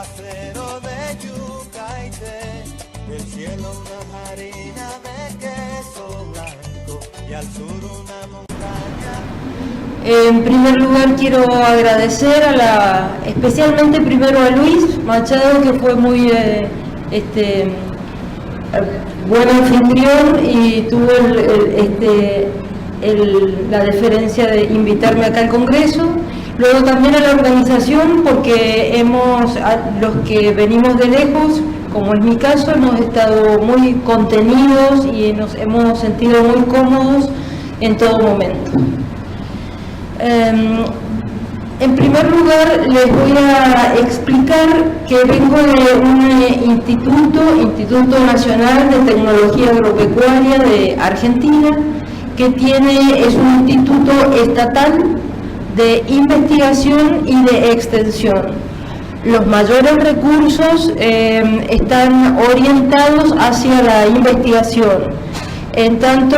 aguacero de yuca y té, del cielo una harina de queso blanco y al sur una montaña. En primer lugar quiero agradecer especialmente primero a Luis Machado, que fue muy buen anfitrión y tuvo la deferencia de invitarme acá al Congreso. Luego también a la organización, porque los que venimos de lejos, como es mi caso, hemos estado muy contenidos y nos hemos sentido muy cómodos en todo momento. En primer lugar, les voy a explicar que vengo de un Instituto Nacional de Tecnología Agropecuaria de Argentina, que es un instituto estatal de investigación y de extensión. Los mayores recursos están orientados hacia la investigación. En tanto,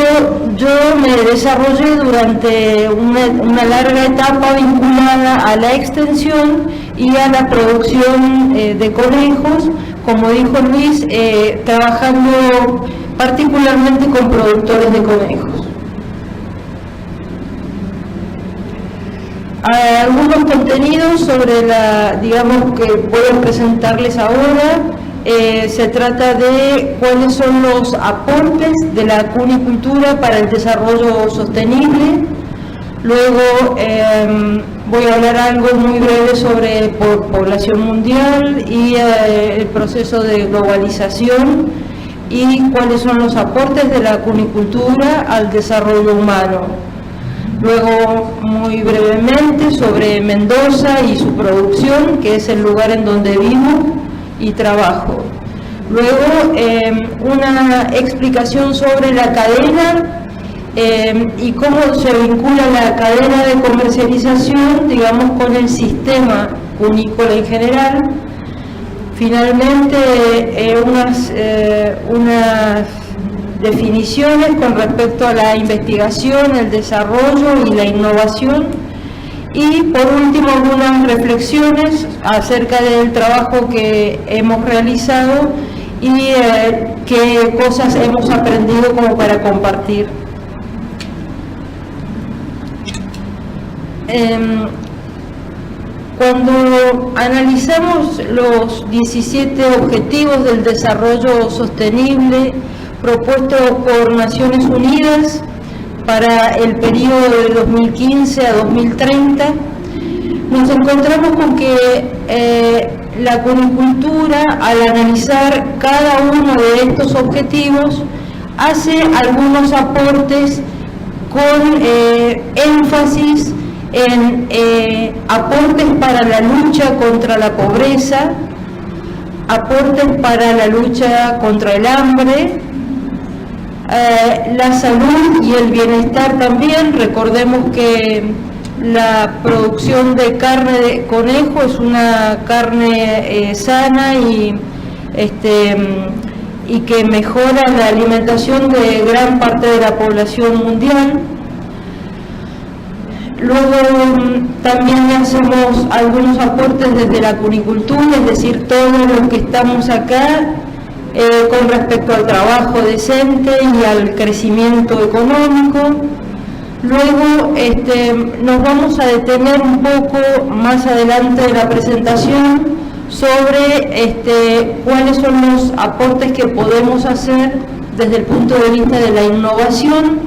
yo me desarrollé durante una larga etapa vinculada a la extensión y a la producción de conejos, como dijo Luis, trabajando particularmente con productores de conejos. Algunos contenidos sobre digamos que voy a presentarles ahora. Se trata de cuáles son los aportes de la cunicultura para el desarrollo sostenible. Luego voy a hablar algo muy breve sobre población mundial y el proceso de globalización y cuáles son los aportes de la cunicultura al desarrollo humano. Luego, muy brevemente, sobre Mendoza y su producción, que es el lugar en donde vivo y trabajo. Luego, una explicación sobre la cadena y cómo se vincula la cadena de comercialización, digamos, con el sistema cunícola en general. Finalmente, unas definiciones con respecto a la investigación, el desarrollo y la innovación. Y por último, algunas reflexiones acerca del trabajo que hemos realizado y qué cosas hemos aprendido como para compartir. Cuando analizamos los 17 objetivos del desarrollo sostenible propuestos por Naciones Unidas para el periodo de 2015 a 2030, nos encontramos con que la cunicultura, al analizar cada uno de estos objetivos, hace algunos aportes con énfasis en aportes para la lucha contra la pobreza, aportes para la lucha contra el hambre, la salud y el bienestar también. Recordemos que la producción de carne de conejo es una carne sana y que mejora la alimentación de gran parte de la población mundial. Luego también hacemos algunos aportes desde la cunicultura, es decir, todos los que estamos acá, con respecto al trabajo decente y al crecimiento económico. Luego nos vamos a detener un poco más adelante de la presentación sobre cuáles son los aportes que podemos hacer desde el punto de vista de la innovación.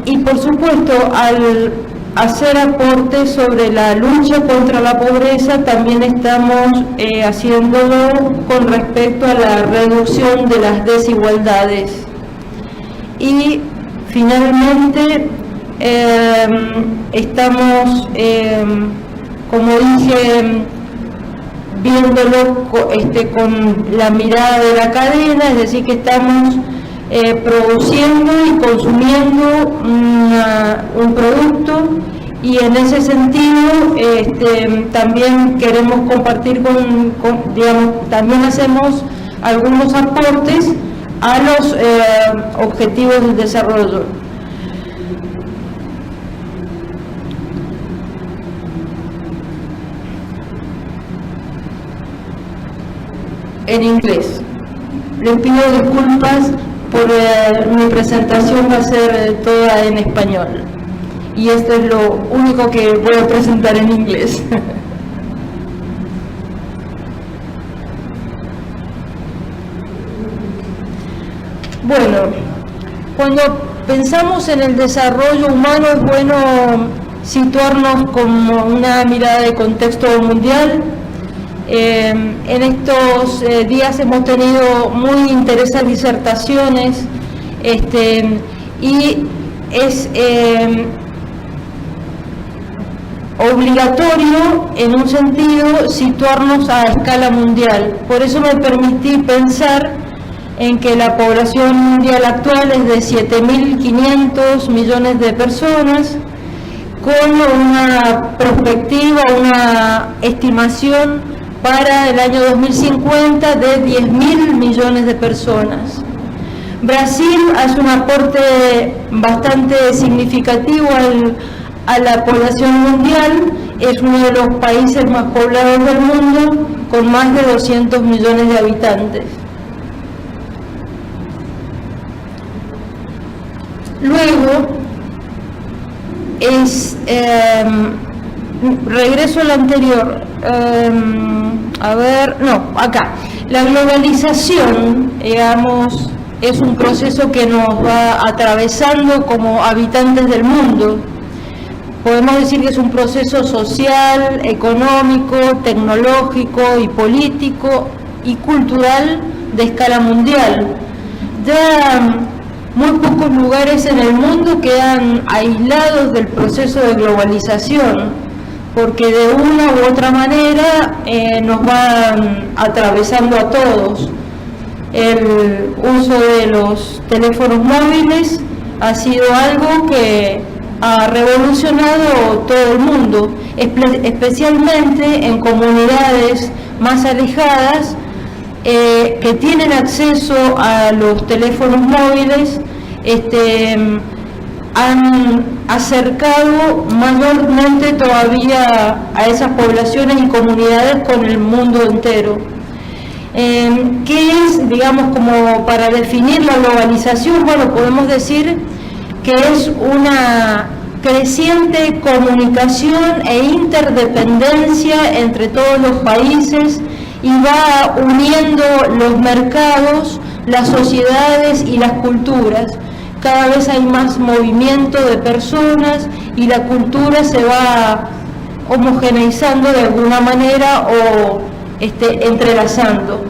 Y por supuesto, al hacer aportes sobre la lucha contra la pobreza, también estamos haciéndolo con respecto a la reducción de las desigualdades. Y finalmente estamos, como dije, viéndolo con la mirada de la cadena, es decir, que estamos produciendo y consumiendo un producto, y en ese sentido también queremos compartir digamos, también hacemos algunos aportes a los objetivos del desarrollo. en inglés. Les pido disculpas por mi presentación, va a ser toda en español. Y esto es lo único que voy a presentar en inglés. Bueno, cuando pensamos en el desarrollo humano es bueno situarnos como una mirada de contexto mundial. En estos días hemos tenido muy interesantes disertaciones y es obligatorio en un sentido situarnos a escala mundial. Por eso me permití pensar en que la población mundial actual es de 7.500 millones de personas, con una perspectiva, una estimación para el año 2050 de 10.000 millones de personas. Brasil hace un aporte bastante significativo a la población mundial, es uno de los países más poblados del mundo, con más de 200 millones de habitantes. Luego, regreso al anterior, acá. La globalización, digamos, es un proceso que nos va atravesando como habitantes del mundo. Podemos decir que es un proceso social, económico, tecnológico y político y cultural de escala mundial. Ya muy pocos lugares en el mundo quedan aislados del proceso de globalización, porque de una u otra manera nos van atravesando a todos. El uso de los teléfonos móviles ha sido algo que ha revolucionado todo el mundo, especialmente en comunidades más alejadas que tienen acceso a los teléfonos móviles. Han acercado mayormente todavía a esas poblaciones y comunidades con el mundo entero. ¿Qué es, digamos, como para definir la globalización? Bueno, podemos decir que es una creciente comunicación e interdependencia entre todos los países y va uniendo los mercados, las sociedades y las culturas. Cada vez hay más movimiento de personas y la cultura se va homogeneizando de alguna manera o entrelazando.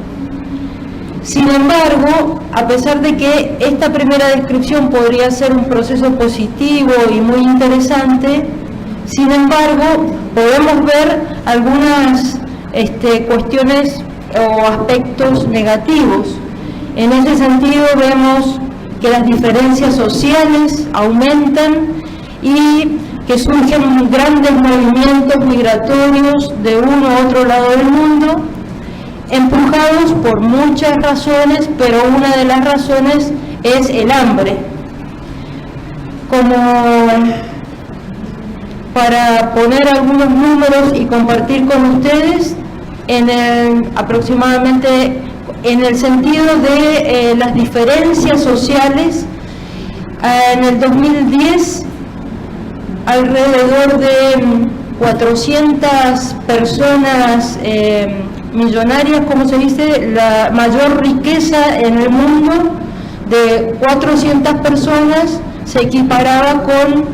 Sin embargo, a pesar de que esta primera descripción podría ser un proceso positivo y muy interesante, sin embargo, podemos ver algunas cuestiones o aspectos negativos. En ese sentido vemos que las diferencias sociales aumentan y que surgen grandes movimientos migratorios de uno a otro lado del mundo, empujados por muchas razones, pero una de las razones es el hambre. Como para poner algunos números y compartir con ustedes, aproximadamente en el sentido de las diferencias sociales, en el 2010 alrededor de 400 personas millonarias, como se dice, la mayor riqueza en el mundo de 400 personas se equiparaba con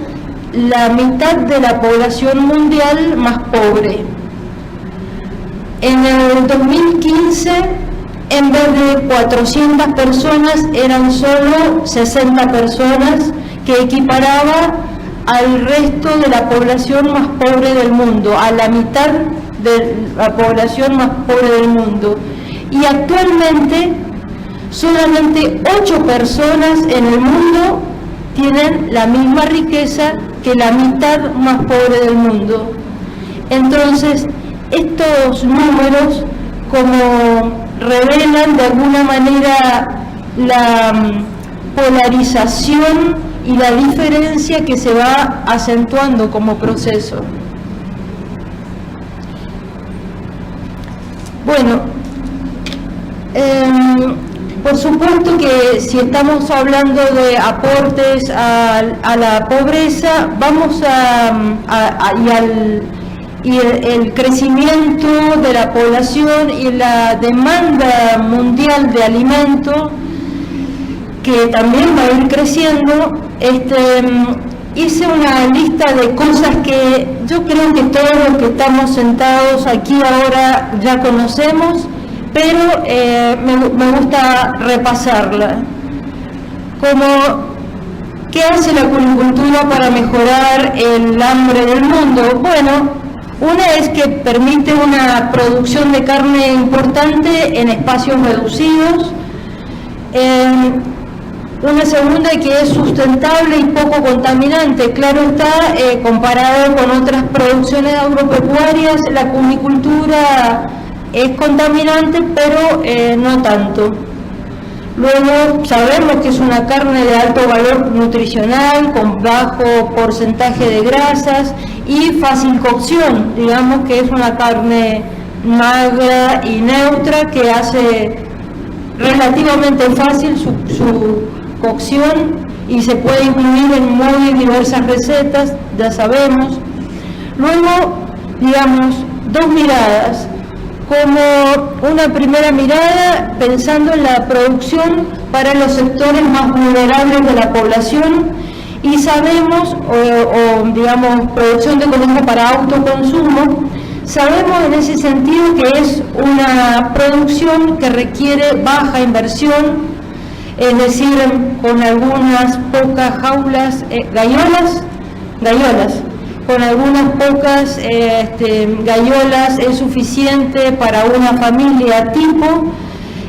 la mitad de la población mundial más pobre. En el 2015, en vez de 400 personas, eran solo 60 personas, que equiparaba al resto de la población más pobre del mundo, a la mitad de la población más pobre del mundo. Y actualmente solamente 8 personas en el mundo tienen la misma riqueza que la mitad más pobre del mundo. Entonces, estos números como revelan de alguna manera la polarización y la diferencia que se va acentuando como proceso. Bueno, por supuesto que si estamos hablando de aportes a la pobreza, vamos y el crecimiento de la población y la demanda mundial de alimentos, que también va a ir creciendo, hice una lista de cosas que yo creo que todos los que estamos sentados aquí ahora ya conocemos, pero me gusta repasarla. Como, ¿qué hace la acuicultura para mejorar el hambre del mundo? Bueno, una es que permite una producción de carne importante en espacios reducidos. Una segunda, que es sustentable y poco contaminante. Claro está, comparado con otras producciones agropecuarias, la acuicultura es contaminante, pero no tanto. Luego, sabemos que es una carne de alto valor nutricional, con bajo porcentaje de grasas y fácil cocción. Digamos que es una carne magra y neutra que hace relativamente fácil su cocción y se puede incluir en muy diversas recetas, ya sabemos. Luego, digamos, dos miradas. Como una primera mirada, pensando en la producción para los sectores más vulnerables de la población, y sabemos, digamos, producción de conejo para autoconsumo, sabemos en ese sentido que es una producción que requiere baja inversión, es decir, con algunas pocas jaulas, gallolas, con algunas pocas gallolas es suficiente para una familia tipo,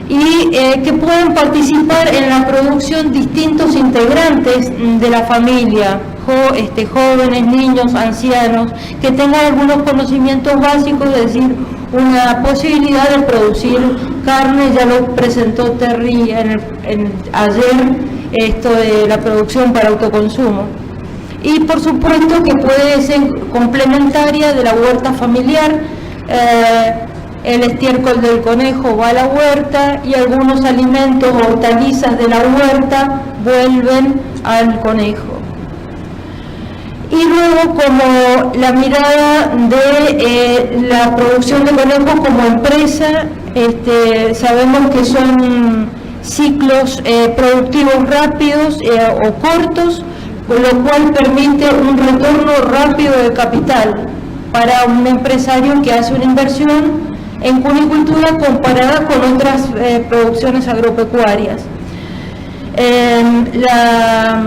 y que pueden participar en la producción distintos integrantes de la familia, jóvenes, niños, ancianos, que tengan algunos conocimientos básicos, es decir, una posibilidad de producir carne. Ya lo presentó Terry ayer, esto de la producción para autoconsumo. Y por supuesto que puede ser complementaria de la huerta familiar. El estiércol del conejo va a la huerta y algunos alimentos o hortalizas de la huerta vuelven al conejo. Y luego, como la mirada de la producción de conejos como empresa, sabemos que son ciclos productivos rápidos o cortos, con lo cual permite un retorno rápido de capital para un empresario que hace una inversión en cunicultura comparada con otras producciones agropecuarias. La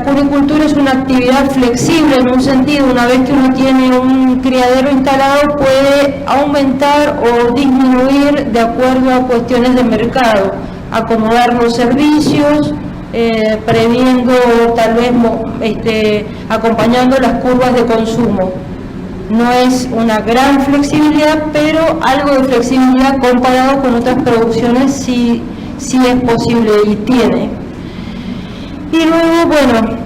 cunicultura es una actividad flexible en un sentido. Una vez que uno tiene un criadero instalado, puede aumentar o disminuir de acuerdo a cuestiones de mercado, acomodar los servicios, previendo, tal vez acompañando las curvas de consumo. No es una gran flexibilidad, pero algo de flexibilidad comparado con otras producciones sí es posible y tiene. Y luego, bueno,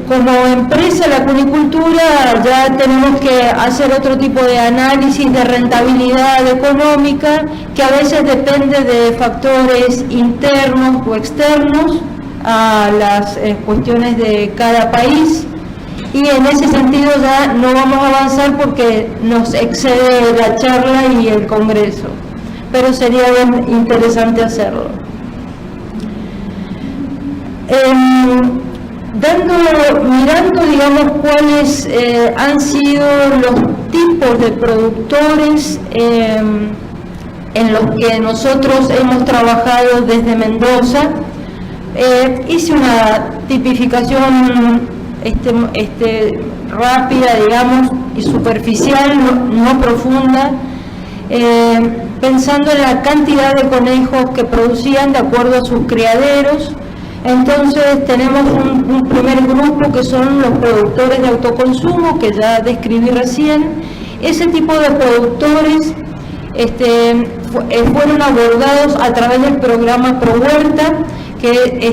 como empresa, la cunicultura, ya tenemos que hacer otro tipo de análisis de rentabilidad económica, que a veces depende de factores internos o externos a las cuestiones de cada país, y en ese sentido ya no vamos a avanzar porque nos excede la charla y el congreso, pero sería bien interesante hacerlo. Mirando, digamos, cuáles han sido los tipos de productores en los que nosotros hemos trabajado desde Mendoza, hice una tipificación rápida, digamos, y superficial, no profunda, pensando en la cantidad de conejos que producían de acuerdo a sus criaderos. Entonces tenemos un primer grupo que son los productores de autoconsumo, que ya describí recién. Ese tipo de productores fueron abordados a través del programa Pro Huerta, que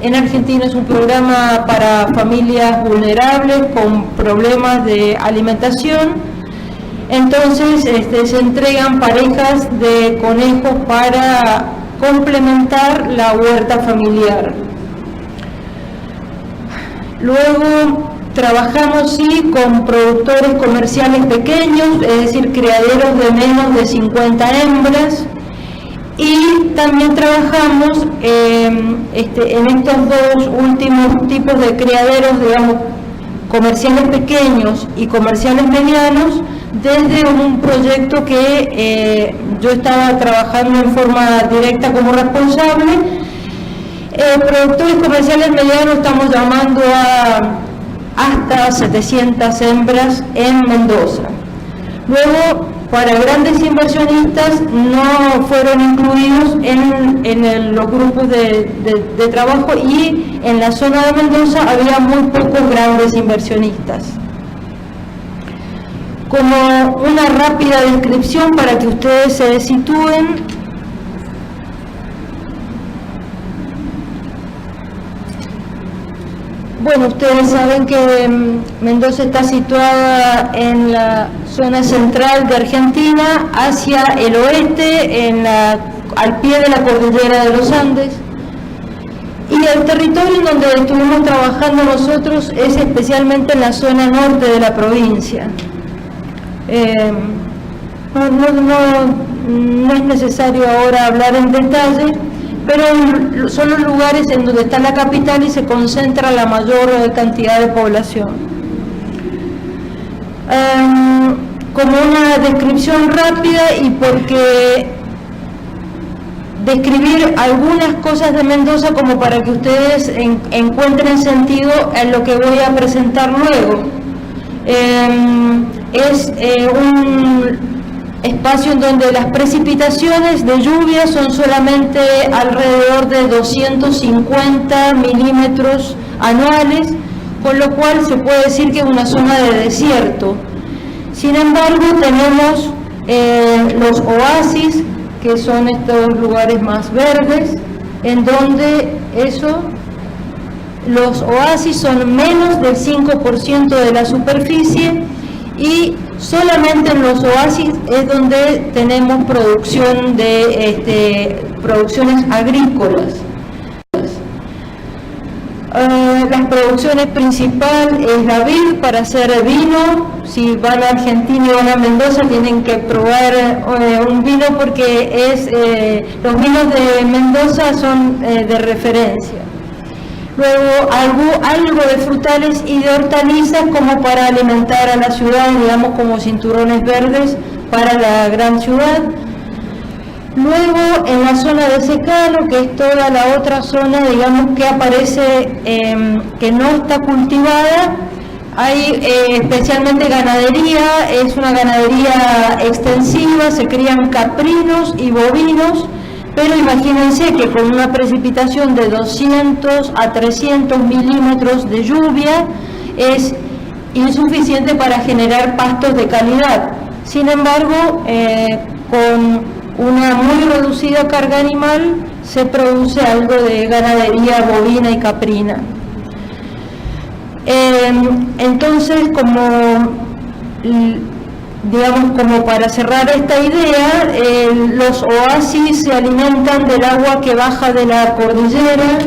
en Argentina es un programa para familias vulnerables con problemas de alimentación. Entonces se entregan parejas de conejos para complementar la huerta familiar. Luego trabajamos sí con productores comerciales pequeños, es decir, criaderos de menos de 50 hembras, y también trabajamos en estos dos últimos tipos de criaderos, digamos, comerciales pequeños y comerciales medianos, desde un proyecto que yo estaba trabajando en forma directa como responsable. Productores comerciales medianos estamos llamando a hasta 700 hembras en Mendoza. Luego, para grandes inversionistas no fueron incluidos en los grupos de trabajo, y en la zona de Mendoza había muy pocos grandes inversionistas. Como una rápida descripción para que ustedes se sitúen, bueno, ustedes saben que Mendoza está situada en la zona central de Argentina, hacia el oeste, al pie de la cordillera de los Andes. Y el territorio en donde estuvimos trabajando nosotros es especialmente en la zona norte de la provincia. No es necesario ahora hablar en detalle, pero son los lugares en donde está la capital y se concentra la mayor cantidad de población. Como una descripción rápida, y porque describir algunas cosas de Mendoza como para que ustedes encuentren sentido en lo que voy a presentar luego. Es un espacio en donde las precipitaciones de lluvia son solamente alrededor de 250 milímetros anuales, con lo cual se puede decir que es una zona de desierto. Sin embargo, tenemos los oasis, que son estos lugares más verdes, en donde los oasis son menos del 5% de la superficie, y solamente en los oasis es donde tenemos producción producciones agrícolas. Las producciones principales es la vid para hacer vino. Si van a Argentina y van a Mendoza tienen que probar un vino, porque los vinos de Mendoza son de referencia. Luego algo de frutales y de hortalizas como para alimentar a la ciudad, digamos, como cinturones verdes para la gran ciudad. Luego, en la zona de secano, que es toda la otra zona, digamos, que aparece, que no está cultivada, hay especialmente ganadería. Es una ganadería extensiva, se crían caprinos y bovinos, pero imagínense que con una precipitación de 200 a 300 milímetros de lluvia es insuficiente para generar pastos de calidad. Sin embargo, con una muy reducida carga animal se produce algo de ganadería bovina y caprina. Entonces, como para cerrar esta idea, los oasis se alimentan del agua que baja de la cordillera.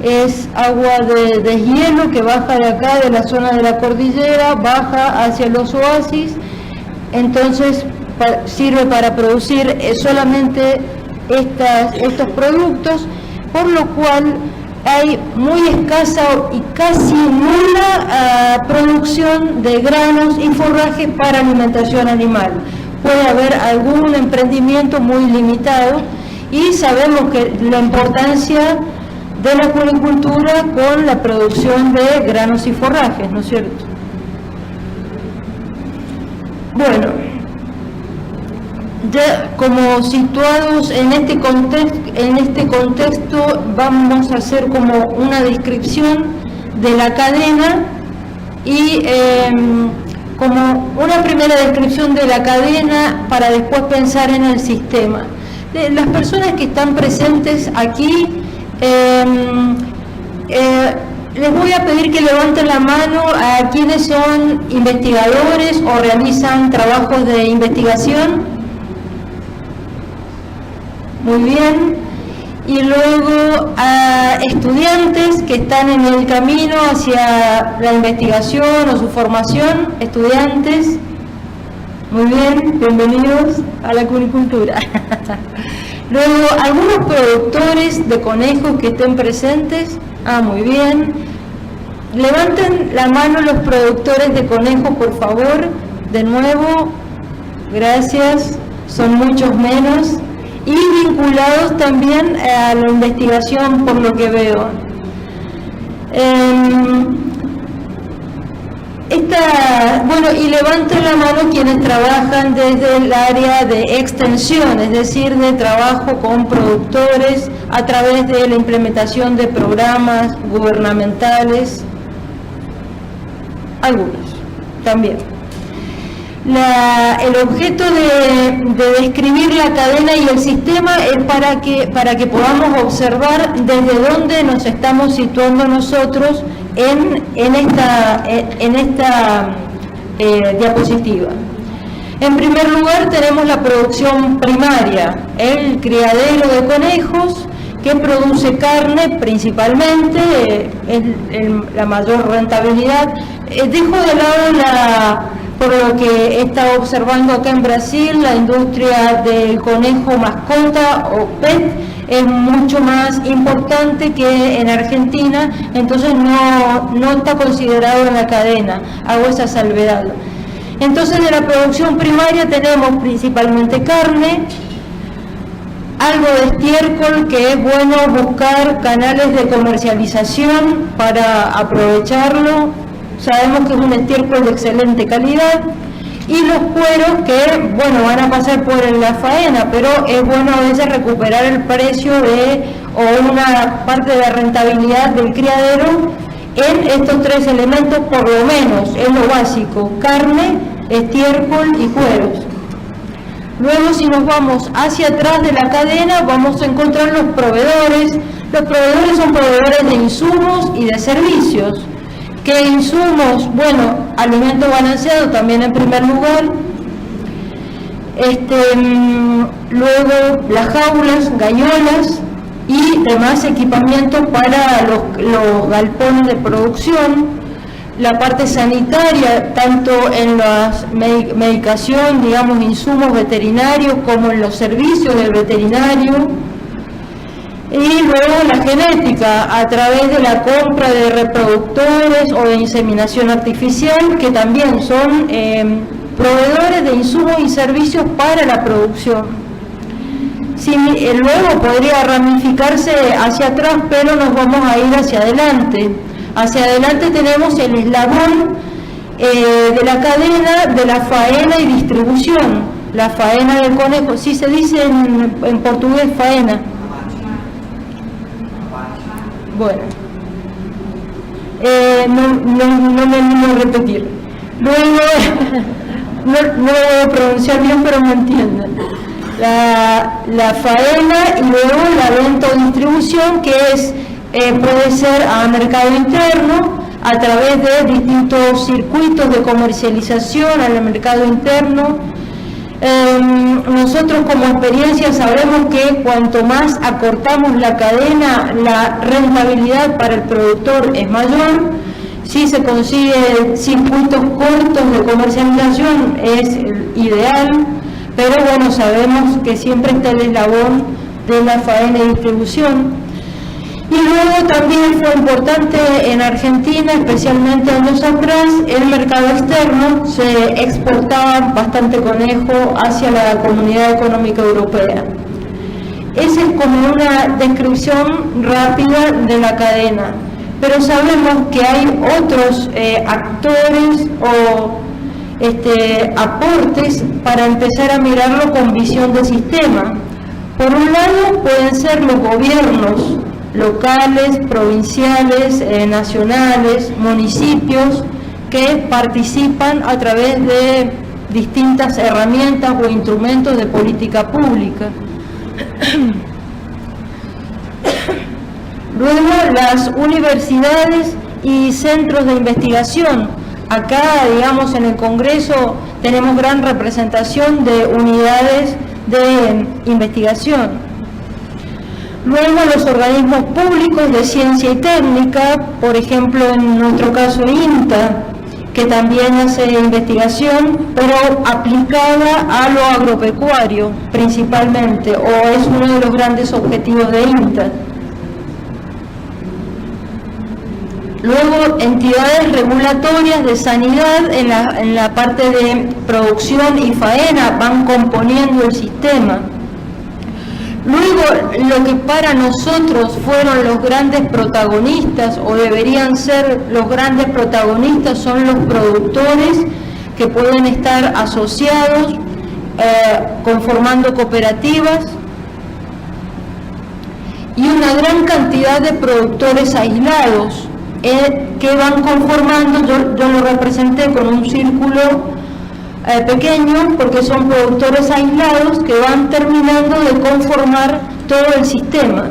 Es agua de deshielo que baja de acá, de la zona de la cordillera, baja hacia los oasis. Entonces sirve para producir solamente estos productos, por lo cual hay muy escasa y casi nula producción de granos y forrajes para alimentación animal. Puede haber algún emprendimiento muy limitado, y sabemos que la importancia de la acuicultura con la producción de granos y forrajes, ¿no es cierto? Bueno, ya como situados en este contexto, vamos a hacer como una descripción de la cadena y como una primera descripción de la cadena para después pensar en el sistema. Las personas que están presentes aquí, les voy a pedir que levanten la mano a quienes son investigadores o realizan trabajos de investigación. Muy bien. y luego a estudiantes que están en el camino hacia la investigación o su formación, estudiantes, muy bien, bienvenidos a la cunicultura. Luego, algunos productores de conejos que estén presentes, muy bien, levanten la mano los productores de conejos, por favor, de nuevo, gracias, son muchos menos. Y vinculados también a la investigación, por lo que veo. Y levanten la mano quienes trabajan desde el área de extensión, es decir, de trabajo con productores a través de la implementación de programas gubernamentales, algunos también. El objeto de describir la cadena y el sistema es para que podamos observar desde dónde nos estamos situando nosotros en esta diapositiva. En primer lugar tenemos la producción primaria, el criadero de conejos que produce carne principalmente, la mayor rentabilidad. Dejo de lado por lo que he estado observando acá en Brasil, la industria del conejo mascota o PET es mucho más importante que en Argentina, entonces no está considerado en la cadena, hago esa salvedad. Entonces de la producción primaria tenemos principalmente carne, algo de estiércol, que es bueno buscar canales de comercialización para aprovecharlo. Sabemos que es un estiércol de excelente calidad, y los cueros que, bueno, van a pasar por la faena, pero es bueno a veces recuperar el precio o una parte de la rentabilidad del criadero en estos tres elementos, por lo menos, es lo básico: carne, estiércol y cueros. Luego, si nos vamos hacia atrás de la cadena, vamos a encontrar los proveedores. Los proveedores son proveedores de insumos y de servicios. ¿Qué insumos? Bueno, alimento balanceado también en primer lugar. Luego las jaulas, gallolas y demás equipamientos para los galpones de producción. La parte sanitaria, tanto en la medicación, digamos, insumos veterinarios, como en los servicios del veterinario. Y luego la genética, a través de la compra de reproductores o de inseminación artificial, que también son proveedores de insumos y servicios para la producción. Luego podría ramificarse hacia atrás, pero nos vamos a ir hacia adelante. Hacia adelante tenemos el eslabón de la cadena de la faena y distribución. La faena del conejo, sí se dice en portugués faena. Bueno, no me animo a repetir. Luego, no lo voy a pronunciar bien, pero me entienden. La faena, y luego la venta o distribución, que puede ser a mercado interno, a través de distintos circuitos de comercialización al mercado interno. Nosotros como experiencia sabemos que cuanto más acortamos la cadena, la rentabilidad para el productor es mayor. Si se consigue circuitos cortos de comercialización es ideal, pero bueno, sabemos que siempre está el eslabón de la faena y distribución. Y luego también fue importante en Argentina, especialmente años atrás, el mercado externo. Se exportaba bastante conejo hacia la Comunidad Económica Europea. Esa es como una descripción rápida de la cadena, pero sabemos que hay otros actores o aportes para empezar a mirarlo con visión de sistema. Por un lado pueden ser los gobiernos locales, provinciales, nacionales, municipios, que participan a través de distintas herramientas o instrumentos de política pública. Luego, las universidades y centros de investigación. Acá, digamos, en el Congreso tenemos gran representación de unidades de investigación. Luego los organismos públicos de ciencia y técnica, por ejemplo en nuestro caso INTA, que también hace investigación, pero aplicada a lo agropecuario principalmente, o es uno de los grandes objetivos de INTA. Luego, entidades regulatorias de sanidad en la parte de producción y faena van componiendo el sistema. Luego, lo que para nosotros fueron los grandes protagonistas, o deberían ser los grandes protagonistas, son los productores que pueden estar asociados, conformando cooperativas, y una gran cantidad de productores aislados, que van conformando, yo lo representé con un círculo pequeño, porque son productores aislados que van terminando de conformar todo el sistema.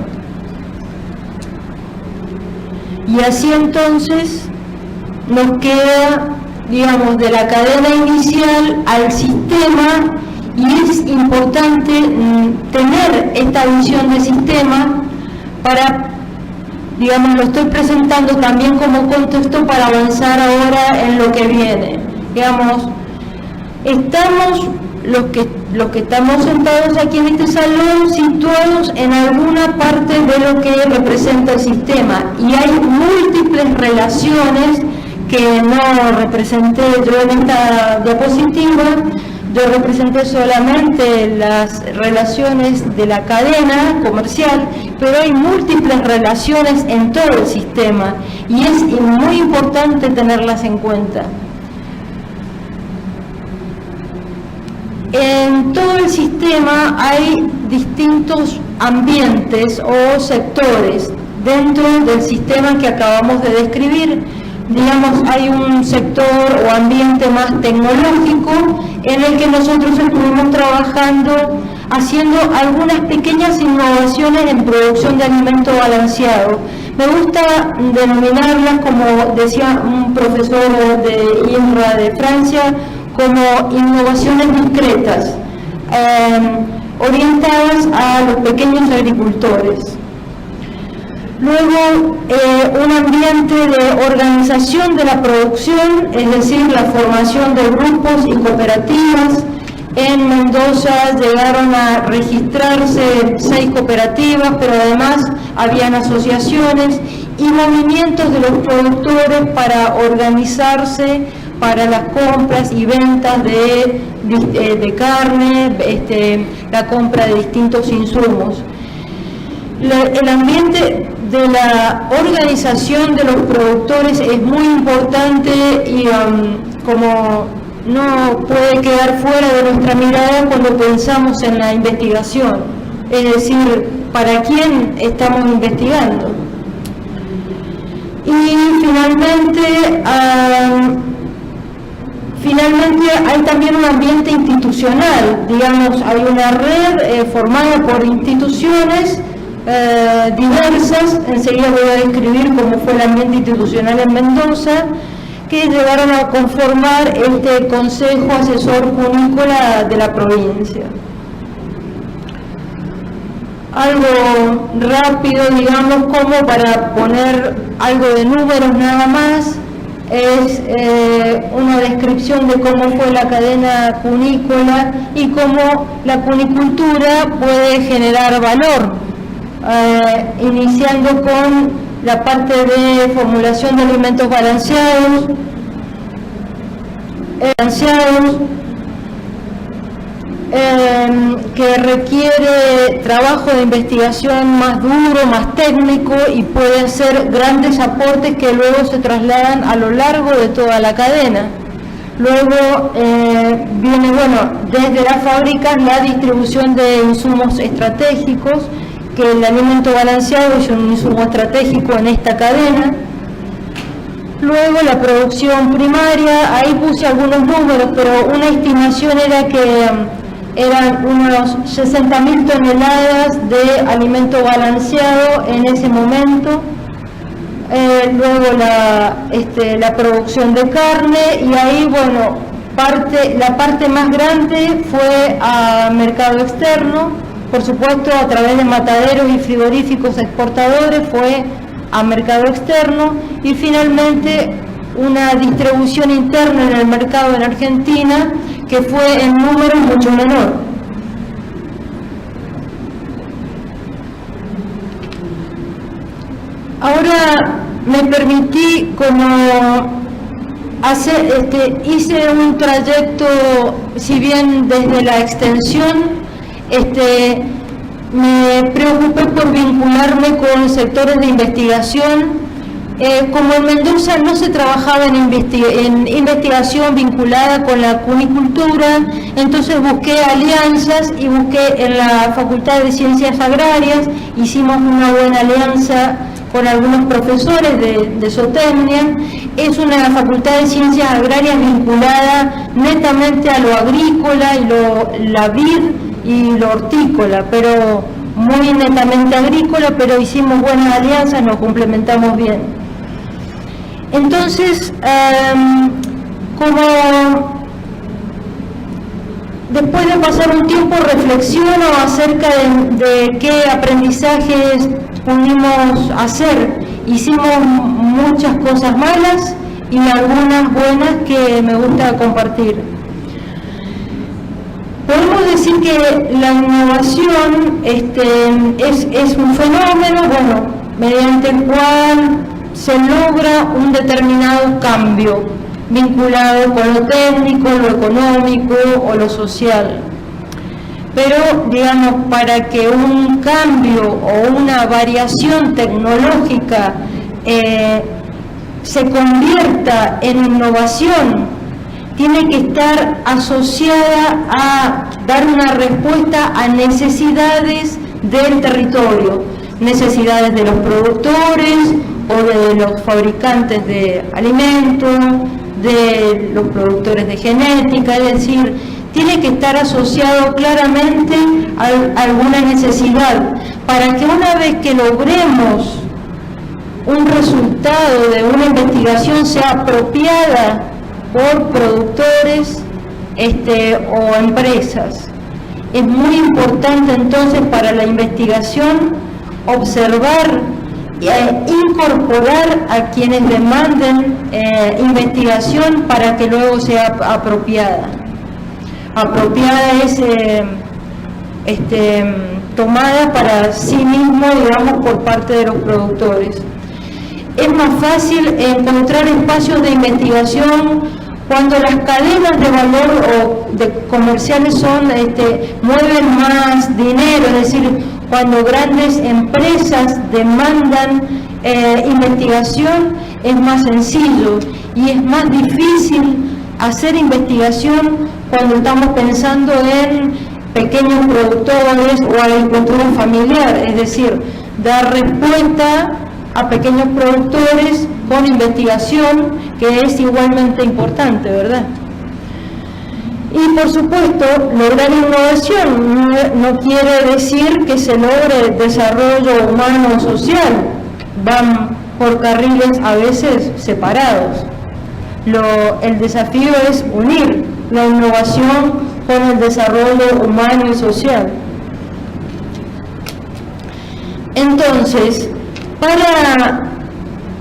Y así entonces nos queda, digamos, de la cadena inicial al sistema, y es importante tener esta visión de sistema para, digamos, lo estoy presentando también como contexto para avanzar ahora en lo que viene. Digamos, estamos, los que estamos sentados aquí en este salón, situados en alguna parte de lo que representa el sistema, y hay múltiples relaciones que no representé yo en esta diapositiva. Yo representé solamente las relaciones de la cadena comercial, pero hay múltiples relaciones en todo el sistema, y es muy importante tenerlas en cuenta. En todo el sistema hay distintos ambientes o sectores dentro del sistema que acabamos de describir. Digamos, hay un sector o ambiente más tecnológico en el que nosotros estuvimos trabajando, haciendo algunas pequeñas innovaciones en producción de alimento balanceado. Me gusta denominarlas, como decía un profesor de INRA de Francia, como innovaciones discretas, orientadas a los pequeños agricultores. Luego, un ambiente de organización de la producción, es decir, la formación de grupos y cooperativas. En Mendoza llegaron a registrarse 6 cooperativas, pero además habían asociaciones y movimientos de los productores para organizarse para las compras y ventas de carne, la compra de distintos insumos. El ambiente de la organización de los productores es muy importante, y como no puede quedar fuera de nuestra mirada cuando pensamos en la investigación, es decir, ¿para quién estamos investigando? Y finalmente hay también un ambiente institucional. Digamos, hay una red formada por instituciones diversas. Enseguida voy a describir cómo fue el ambiente institucional en Mendoza, que llegaron a conformar este Consejo Asesor Cunícola de la provincia. Algo rápido, digamos, como para poner algo de números nada más, es una descripción de cómo fue la cadena cunícola y cómo la cunicultura puede generar valor, iniciando con la parte de formulación de alimentos balanceados, que requiere trabajo de investigación más duro, más técnico, y puede hacer grandes aportes que luego se trasladan a lo largo de toda la cadena. Luego viene, bueno, desde las fábricas la distribución de insumos estratégicos, que el alimento balanceado es un insumo estratégico en esta cadena. Luego la producción primaria, ahí puse algunos números, pero una estimación era que eran unos 60.000 toneladas de alimento balanceado en ese momento. Luego la producción de carne, y ahí, bueno, la parte más grande fue a mercado externo, por supuesto a través de mataderos y frigoríficos exportadores, fue a mercado externo y finalmente una distribución interna en el mercado en Argentina que fue en número mucho menor. Ahora me permití hice un trayecto, si bien desde la extensión, me preocupé por vincularme con sectores de investigación. Como en Mendoza no se trabajaba en investigación vinculada con la cunicultura, entonces busqué alianzas y busqué en la Facultad de Ciencias Agrarias, hicimos una buena alianza con algunos profesores de zootecnia. Es una facultad de ciencias agrarias vinculada netamente a lo agrícola y la vid y lo hortícola, pero muy netamente agrícola, pero hicimos buenas alianzas, nos complementamos bien. Entonces, como después de pasar un tiempo reflexiono acerca de qué aprendizajes pudimos hacer. Hicimos muchas cosas malas y algunas buenas que me gusta compartir. Podemos decir que la innovación es un fenómeno, mediante el cual se logra un determinado cambio vinculado con lo técnico, lo económico o lo social. Pero, digamos, para que un cambio o una variación tecnológica se convierta en innovación, tiene que estar asociada a dar una respuesta a necesidades del territorio, necesidades de los productores o de los fabricantes de alimentos, de los productores de genética, es decir, tiene que estar asociado claramente a alguna necesidad, para que una vez que logremos un resultado de una investigación sea apropiada por productores o empresas. Es muy importante entonces para la investigación observar e incorporar a quienes demanden investigación para que luego sea apropiada. Apropiada es tomada para sí mismo, digamos, por parte de los productores. Es más fácil encontrar espacios de investigación cuando las cadenas de valor o de comerciales mueven más dinero, es decir, cuando grandes empresas demandan investigación, es más sencillo y es más difícil hacer investigación cuando estamos pensando en pequeños productores o agricultura familiar, es decir, dar respuesta a pequeños productores con investigación, que es igualmente importante, ¿verdad? Y por supuesto, lograr innovación no quiere decir que se logre el desarrollo humano o social, van por carriles a veces separados. El desafío es unir la innovación con el desarrollo humano y social. Entonces, para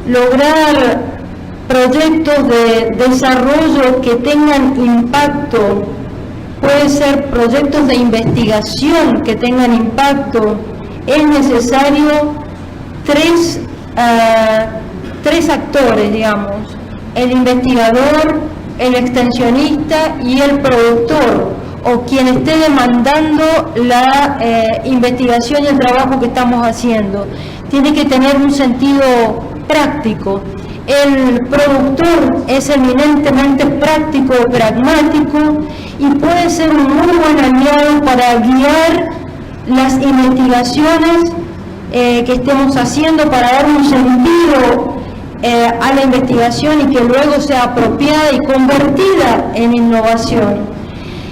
lograr proyectos de desarrollo que tengan impacto, puede ser proyectos de investigación que tengan impacto, es necesario tres actores, digamos: el investigador, el extensionista y el productor, o quien esté demandando la investigación y el trabajo que estamos haciendo. Tiene que tener un sentido práctico. El productor es eminentemente práctico y pragmático y puede ser un muy buen aliado para guiar las investigaciones que estemos haciendo, para dar un sentido a la investigación y que luego sea apropiada y convertida en innovación.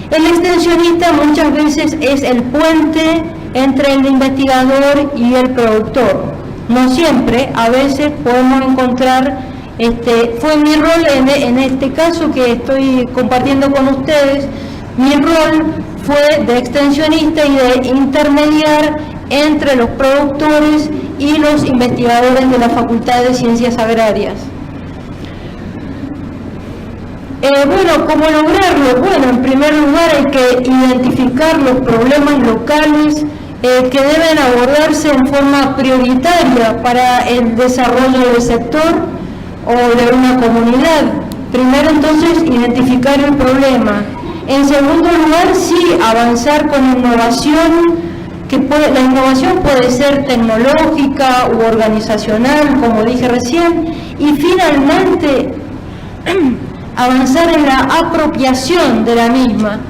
El extensionista muchas veces es el puente entre el investigador y el productor. No siempre, a veces podemos encontrar, fue mi rol en este caso que estoy compartiendo con ustedes, Mi rol fue de extensionista y de intermediar entre los productores y los investigadores de la Facultad de Ciencias Agrarias. Bueno, ¿cómo lograrlo? Bueno, en primer lugar hay que identificar los problemas locales que deben abordarse en forma prioritaria para el desarrollo del sector o de una comunidad. Primero, entonces, identificar el problema. En segundo lugar, sí, avanzar con innovación, la innovación puede ser tecnológica u organizacional, como dije recién, y finalmente avanzar en la apropiación de la misma.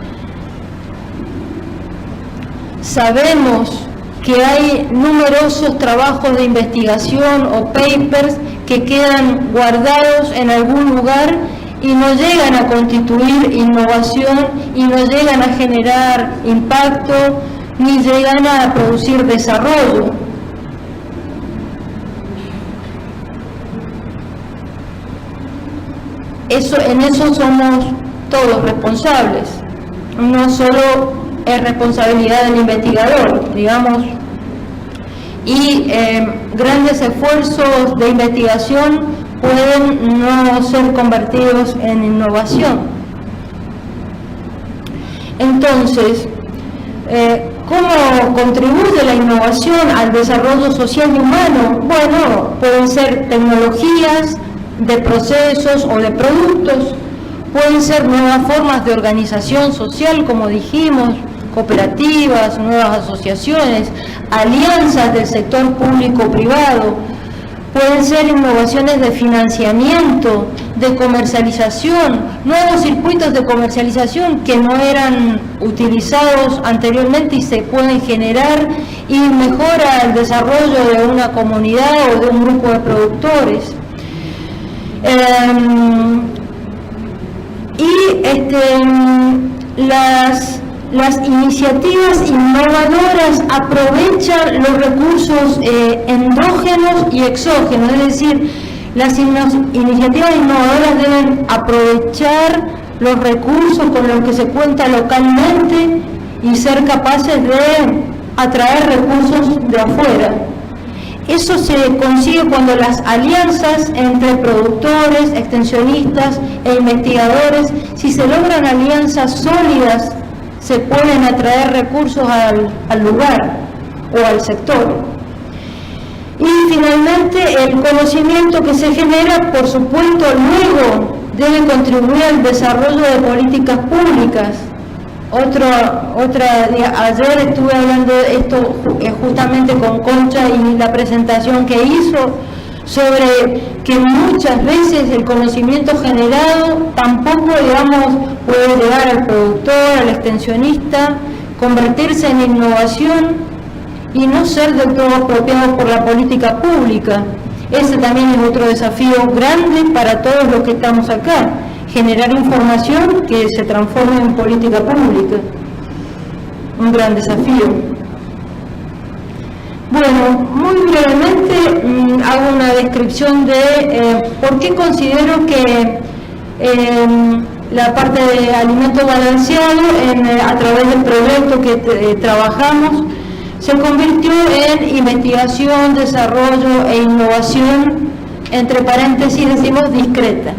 Sabemos que hay numerosos trabajos de investigación o papers que quedan guardados en algún lugar y no llegan a constituir innovación y no llegan a generar impacto ni llegan a producir desarrollo. En eso somos todos responsables, no solo es responsabilidad del investigador, digamos, y grandes esfuerzos de investigación pueden no ser convertidos en innovación. Entonces, ¿cómo contribuye la innovación al desarrollo social y humano? Bueno, pueden ser tecnologías de procesos o de productos, pueden ser nuevas formas de organización social, como dijimos, cooperativas, nuevas asociaciones, alianzas del sector público-privado, pueden ser innovaciones de financiamiento, de comercialización, nuevos circuitos de comercialización que no eran utilizados anteriormente y se pueden generar y mejora el desarrollo de una comunidad o de un grupo de productores. Las iniciativas innovadoras aprovechan los recursos endógenos y exógenos, es decir, las iniciativas innovadoras deben aprovechar los recursos con los que se cuenta localmente y ser capaces de atraer recursos de afuera. Eso se consigue cuando las alianzas entre productores, extensionistas e investigadores, si se logran alianzas sólidas, se pueden atraer recursos al lugar o al sector. Y finalmente, el conocimiento que se genera, por supuesto, luego debe contribuir al desarrollo de políticas públicas. Ayer estuve hablando de esto justamente con Concha y la presentación que hizo sobre que muchas veces el conocimiento generado tampoco, digamos, puede llegar al productor, al extensionista, convertirse en innovación y no ser del todo apropiado por la política pública. Ese también es otro desafío grande para todos los que estamos acá. Generar información que se transforme en política pública. Un gran desafío. Bueno, muy brevemente hago una descripción de por qué considero que la parte de alimento balanceado, a través del proyecto que trabajamos, se convirtió en investigación, desarrollo e innovación, entre paréntesis decimos discreta.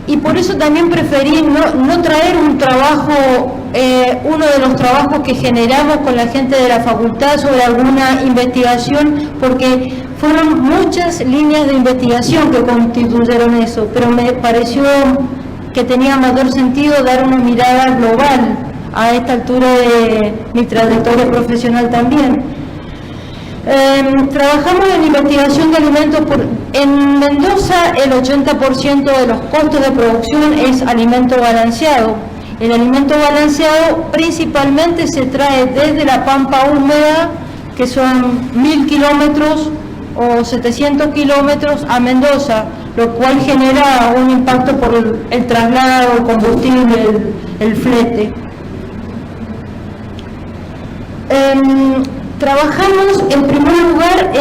Y por eso también preferí no traer un trabajo, uno de los trabajos que generamos con la gente de la facultad sobre alguna investigación, porque fueron muchas líneas de investigación que constituyeron eso, pero me pareció que tenía mayor sentido dar una mirada global a esta altura de mi trayectoria profesional también. Trabajamos en investigación de alimentos. En Mendoza el 80% de los costos de producción es alimento balanceado. El alimento balanceado principalmente se trae desde la pampa húmeda, que son 1000 kilómetros o 700 kilómetros a Mendoza, lo cual genera un impacto por el traslado, el combustible, el flete. Trabajamos en primer lugar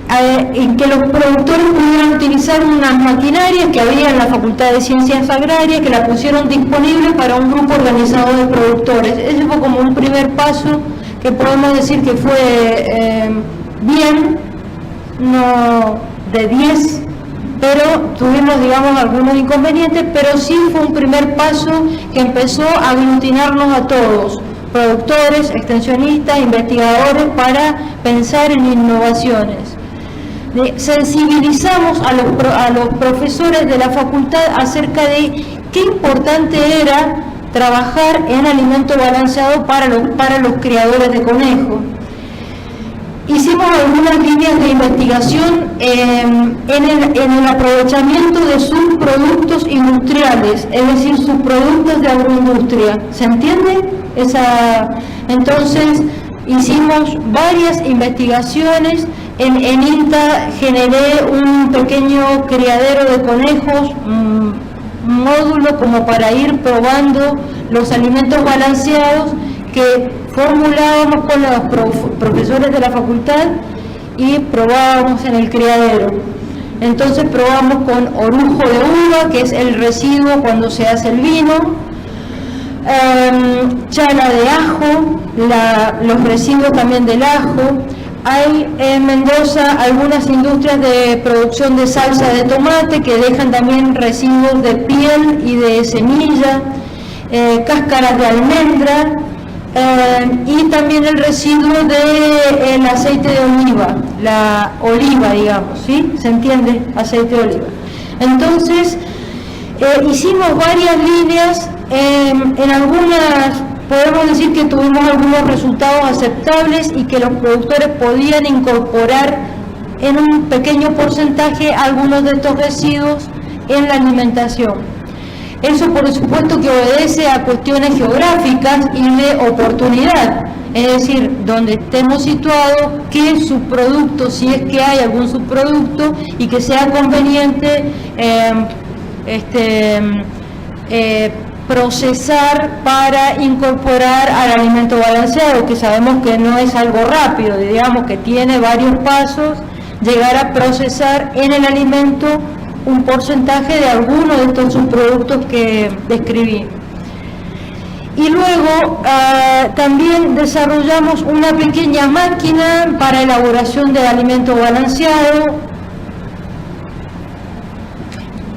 en que los productores pudieran utilizar unas maquinarias que había en la Facultad de Ciencias Agrarias, que la pusieron disponible para un grupo organizado de productores. Ese fue como un primer paso que podemos decir que fue bien, no de 10, pero tuvimos, digamos, algunos inconvenientes, pero sí fue un primer paso que empezó a aglutinarnos a todos, productores, extensionistas, investigadores, para pensar en innovaciones. Sensibilizamos a los profesores de la facultad acerca de qué importante era trabajar en alimento balanceado para los criadores de conejos. Hicimos algunas líneas de investigación en el aprovechamiento de subproductos industriales, es decir, subproductos de agroindustria. ¿Se entiende? Entonces, hicimos varias investigaciones. En INTA generé un pequeño criadero de conejos, un módulo como para ir probando los alimentos balanceados que formulábamos con los profesores de la facultad y probábamos en el criadero. Entonces probamos con orujo de uva, que es el residuo cuando se hace el vino, chala de ajo, los residuos también del ajo. Hay en Mendoza algunas industrias de producción de salsa de tomate que dejan también residuos de piel y de semilla, cáscaras de almendra, y también el residuo del aceite de oliva, la oliva, digamos, ¿sí? ¿Se entiende? Aceite de oliva. Entonces, hicimos varias líneas, en algunas podemos decir que tuvimos algunos resultados aceptables y que los productores podían incorporar en un pequeño porcentaje algunos de estos residuos en la alimentación. Eso, por supuesto, que obedece a cuestiones geográficas y de oportunidad, es decir, donde estemos situados, qué subproducto, si es que hay algún subproducto, y que sea conveniente procesar para incorporar al alimento balanceado, que sabemos que no es algo rápido, digamos que tiene varios pasos, llegar a procesar en el alimento un porcentaje de alguno de estos subproductos que describí. Y luego también desarrollamos una pequeña máquina para elaboración de alimento balanceado,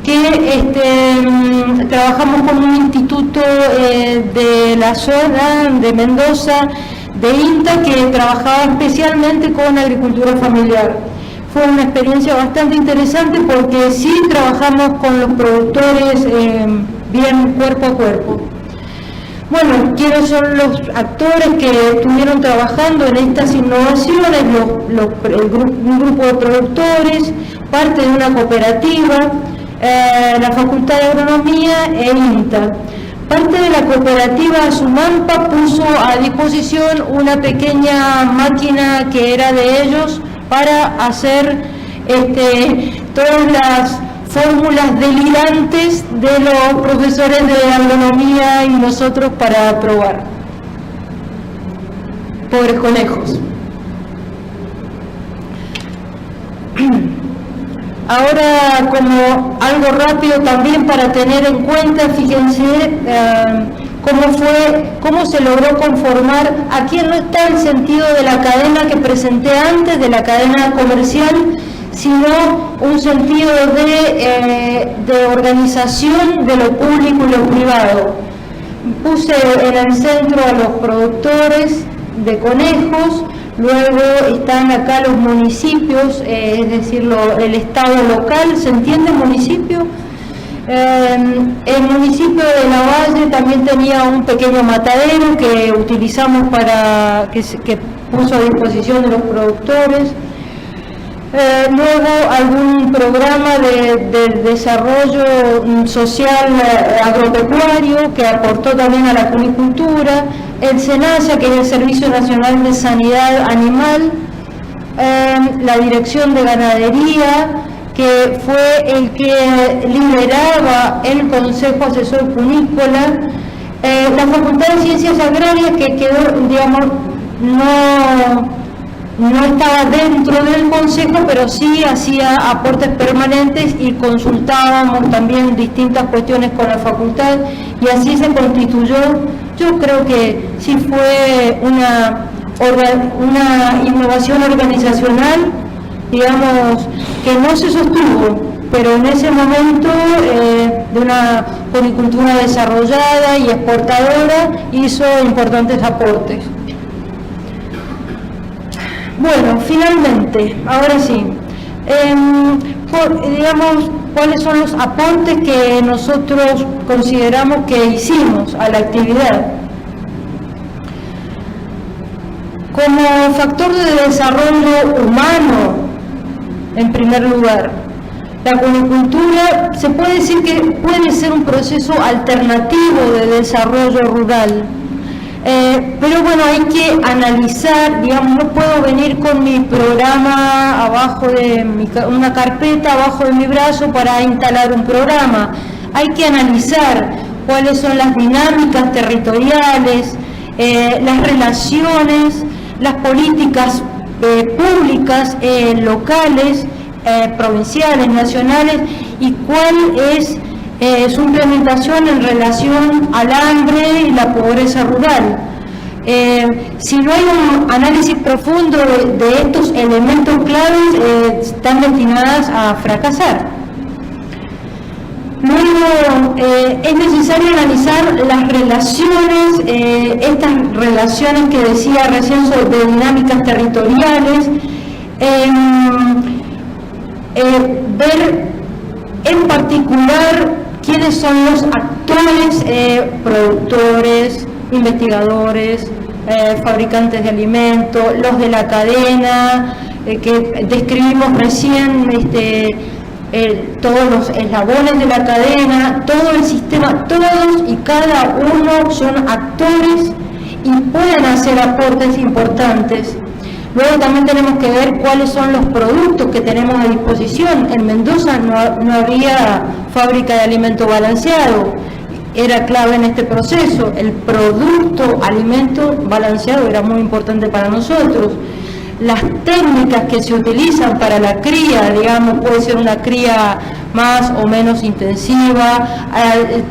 que trabajamos con un instituto de la zona de Mendoza, de INTA, que trabajaba especialmente con agricultura familiar. Fue una experiencia bastante interesante porque sí trabajamos con los productores bien cuerpo a cuerpo. Bueno, ¿quiénes son los actores que estuvieron trabajando en estas innovaciones? Un grupo de productores, parte de una cooperativa, la Facultad de Agronomía e INTA. Parte de la cooperativa Sumampa puso a disposición una pequeña máquina que era de ellos para hacer todas las fórmulas delirantes de los profesores de agronomía y nosotros para probar. Pobres conejos. Ahora, como algo rápido también para tener en cuenta, fíjense cómo se logró conformar. Aquí no está el sentido de la cadena que presenté antes, de la cadena comercial, sino un sentido de organización de lo público y lo privado. Puse en el centro a los productores de conejos. Luego están acá los municipios, es decir, el estado local. ¿Se entiende municipio? El municipio de Lavalle también tenía un pequeño matadero que utilizamos que puso a disposición de los productores. Luego algún programa de desarrollo social agropecuario que aportó también a la cunicultura. El SENASA, que es el Servicio Nacional de Sanidad Animal, la Dirección de Ganadería, que fue el que lideraba el Consejo Asesor Cunícola, la Facultad de Ciencias Agrarias, que quedó, digamos, no estaba dentro del consejo, pero sí hacía aportes permanentes y consultábamos también distintas cuestiones con la facultad, y así se constituyó. Yo creo que sí fue una innovación organizacional, digamos, que no se sostuvo, pero en ese momento de una ponicultura desarrollada y exportadora hizo importantes aportes. Bueno, finalmente, ahora sí, digamos, ¿cuáles son los aportes que nosotros consideramos que hicimos a la actividad? Como factor de desarrollo humano, en primer lugar, la cunicultura se puede decir que puede ser un proceso alternativo de desarrollo rural. Pero bueno, hay que analizar, digamos, no puedo venir con mi programa abajo de una carpeta abajo de mi brazo para instalar un programa. Hay que analizar cuáles son las dinámicas territoriales, las relaciones, las políticas públicas, locales, provinciales, nacionales, y cuál es su implementación en relación al hambre y la pobreza rural. Si no hay un análisis profundo de estos elementos claves, están destinadas a fracasar. Luego, es necesario analizar las relaciones, estas relaciones que decía recién sobre dinámicas territoriales, ver en particular quiénes son los actores, productores, investigadores, fabricantes de alimentos, los de la cadena, que describimos recién, todos los eslabones de la cadena, todo el sistema, todos y cada uno son actores y pueden hacer aportes importantes. Luego también tenemos que ver cuáles son los productos que tenemos a disposición. En Mendoza no había fábrica de alimento balanceado, era clave en este proceso. El producto alimento balanceado era muy importante para nosotros. Las técnicas que se utilizan para la cría, digamos, puede ser una cría más o menos intensiva.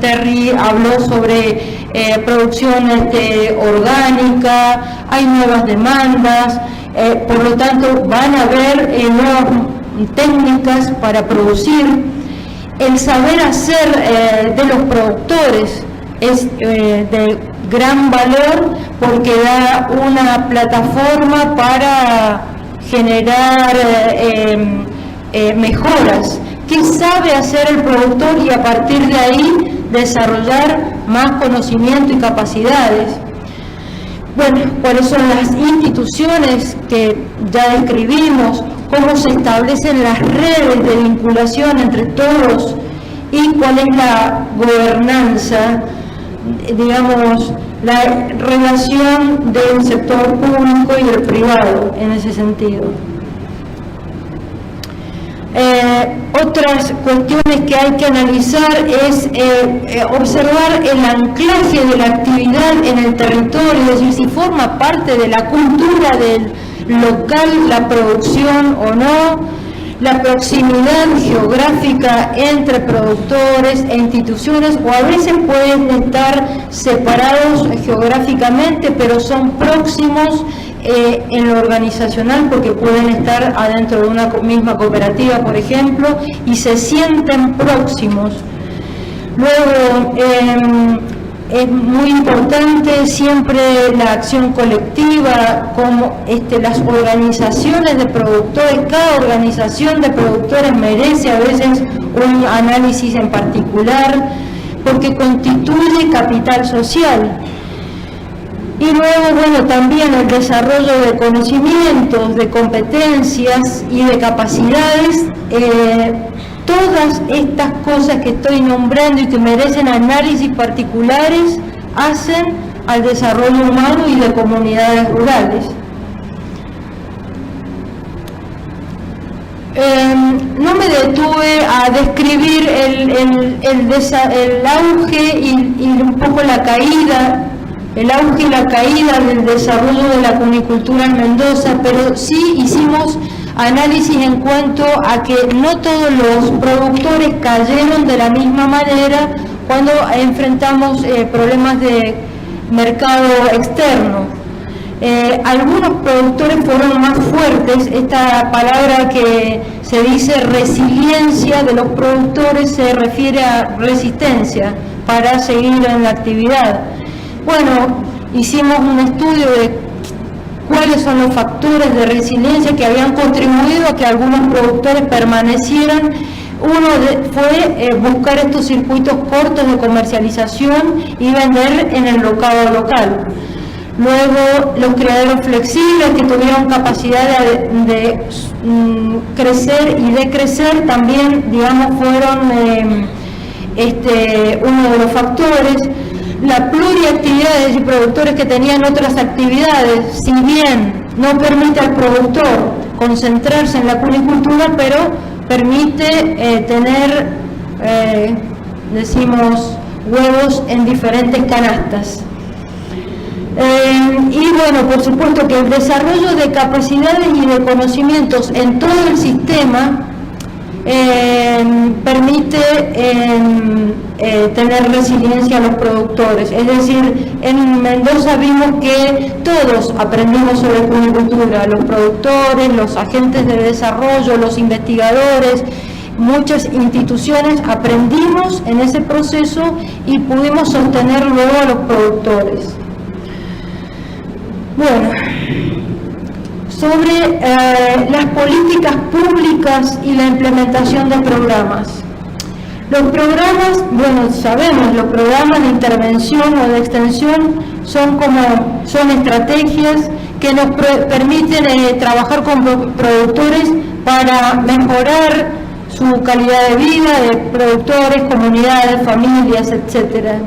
Terry habló sobre producción orgánica, hay nuevas demandas, por lo tanto van a haber nuevas técnicas para producir. El saber hacer de los productores es de gran valor porque da una plataforma para generar mejoras. ¿Qué sabe hacer el productor? Y a partir de ahí desarrollar más conocimiento y capacidades. Bueno, ¿cuáles son las instituciones que ya describimos? ¿Cómo se establecen las redes de vinculación entre todos? ¿Y cuál es la gobernanza, digamos, la relación del sector público y del privado en ese sentido? Otras cuestiones que hay que analizar es observar el anclaje de la actividad en el territorio, es decir, si forma parte de la cultura del local la producción o no, la proximidad geográfica entre productores e instituciones, o a veces pueden estar separados geográficamente, pero son próximos en lo organizacional, porque pueden estar adentro de una misma cooperativa, por ejemplo, y se sienten próximos. Luego, es muy importante siempre la acción colectiva, como las organizaciones de productores. Cada organización de productores merece a veces un análisis en particular, porque constituye capital social. Y luego, bueno, también el desarrollo de conocimientos, de competencias y de capacidades. Todas estas cosas que estoy nombrando y que merecen análisis particulares hacen al desarrollo humano y de comunidades rurales. No me detuve a describir el auge y un poco la caída el auge y la caída del desarrollo de la cunicultura en Mendoza, pero sí hicimos análisis en cuanto a que no todos los productores cayeron de la misma manera cuando enfrentamos problemas de mercado externo. Algunos productores fueron más fuertes. Esta palabra que se dice resiliencia de los productores se refiere a resistencia para seguir en la actividad. Bueno, hicimos un estudio de cuáles son los factores de resiliencia que habían contribuido a que algunos productores permanecieran. Uno fue buscar estos circuitos cortos de comercialización y vender en el mercado local. Luego, los criaderos flexibles que tuvieron capacidad de crecer y decrecer también, digamos, fueron uno de los factores. La pluriactividad, es decir, productores que tenían otras actividades, si bien no permite al productor concentrarse en la cunicultura, pero permite tener, decimos, huevos en diferentes canastas. Y bueno, por supuesto que el desarrollo de capacidades y de conocimientos en todo el sistema permite tener resiliencia a los productores. Es decir, en Mendoza vimos que todos aprendimos sobre cunicultura, los productores, los agentes de desarrollo, los investigadores, muchas instituciones aprendimos en ese proceso y pudimos sostener luego a los productores. Bueno, sobre las políticas públicas y la implementación de programas. Los programas, bueno, sabemos, los programas de intervención o de extensión son estrategias que nos permiten trabajar con productores para mejorar su calidad de vida de productores, comunidades, familias, etcétera.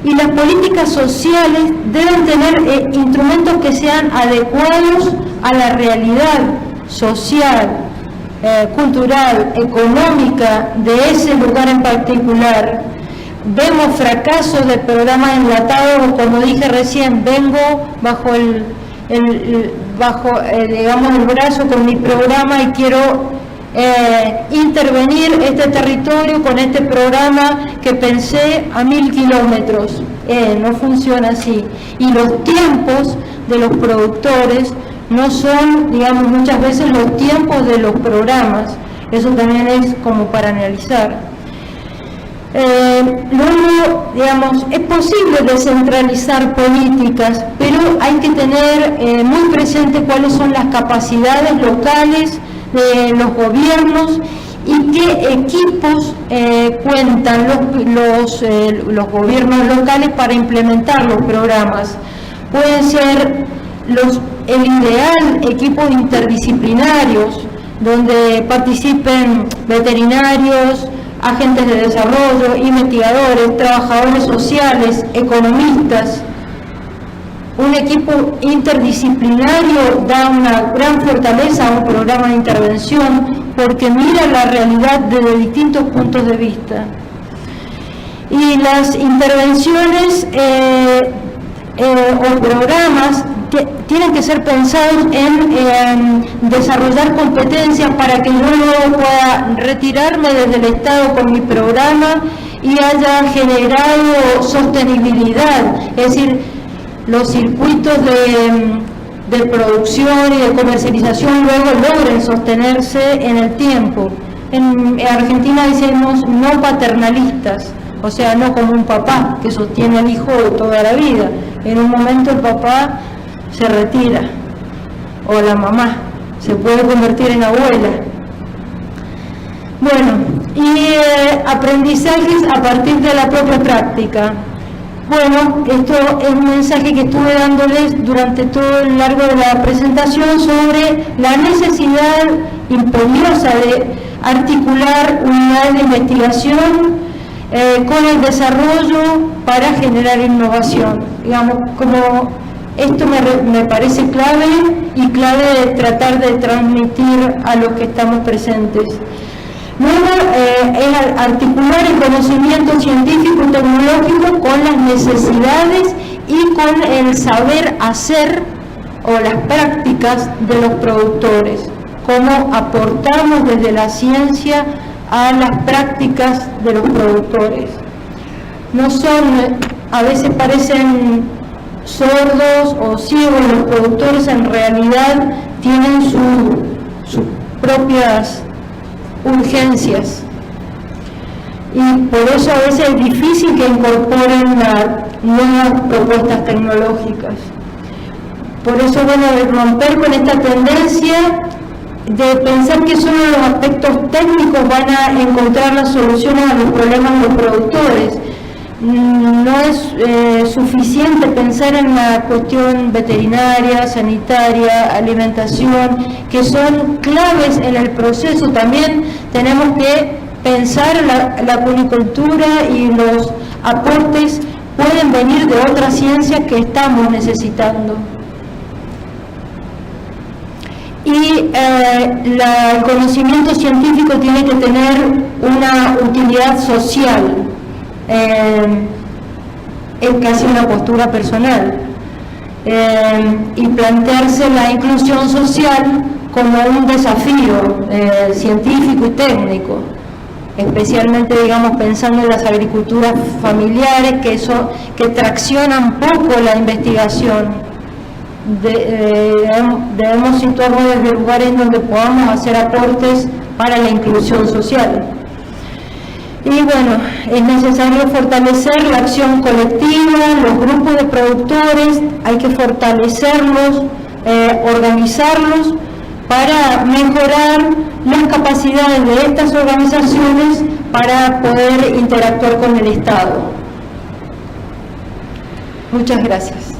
Y las políticas sociales deben tener instrumentos que sean adecuados a la realidad social, cultural, económica de ese lugar en particular. Vemos fracasos de programas enlatados, como dije recién, vengo bajo digamos, el brazo con mi programa y quiero intervenir este territorio con este programa que pensé a 1000 kilómetros. No funciona así. Y los tiempos de los productores no son, digamos, muchas veces los tiempos de los programas. Eso también es como para analizar. Luego, digamos, es posible descentralizar políticas, pero hay que tener muy presente cuáles son las capacidades locales de los gobiernos y qué equipos cuentan los gobiernos locales para implementar los programas. Pueden ser el ideal equipos interdisciplinarios donde participen veterinarios, agentes de desarrollo, investigadores, trabajadores sociales, economistas. Un equipo interdisciplinario da una gran fortaleza a un programa de intervención porque mira la realidad desde distintos puntos de vista. Y las intervenciones o programas tienen que ser pensados en desarrollar competencias para que yo luego pueda retirarme desde el Estado con mi programa y haya generado sostenibilidad, es decir, los circuitos de producción y de comercialización luego logren sostenerse en el tiempo. En Argentina decimos no paternalistas, o sea, no como un papá que sostiene al hijo toda la vida. En un momento el papá se retira, o la mamá se puede convertir en abuela. Bueno, y aprendizajes a partir de la propia práctica. Bueno, esto es un mensaje que estuve dándoles durante todo el largo de la presentación sobre la necesidad imperiosa de articular unidades de investigación con el desarrollo para generar innovación. Digamos, como esto me parece clave y clave de tratar de transmitir a los que estamos presentes. Luego, es articular el conocimiento científico y tecnológico con las necesidades y con el saber hacer o las prácticas de los productores, cómo aportamos desde la ciencia a las prácticas de los productores. No son, a veces parecen sordos o ciegos los productores, en realidad tienen sus propias urgencias. Y por eso a veces es difícil que incorporen nuevas propuestas tecnológicas. Por eso, bueno, romper con esta tendencia de pensar que solo los aspectos técnicos van a encontrar las soluciones a los problemas de los productores. No es suficiente pensar en la cuestión veterinaria, sanitaria, alimentación, que son claves en el proceso. También tenemos que pensar la acuicultura, y los aportes pueden venir de otras ciencias que estamos necesitando. Y el conocimiento científico tiene que tener una utilidad social, es casi una postura personal, y plantearse la inclusión social como un desafío científico y técnico, especialmente, digamos, pensando en las agriculturas familiares que traccionan poco la investigación. Debemos situarnos desde lugares donde podamos hacer aportes para la inclusión social. Y bueno, es necesario fortalecer la acción colectiva, los grupos de productores, hay que fortalecerlos, organizarlos para mejorar las capacidades de estas organizaciones para poder interactuar con el Estado. Muchas gracias.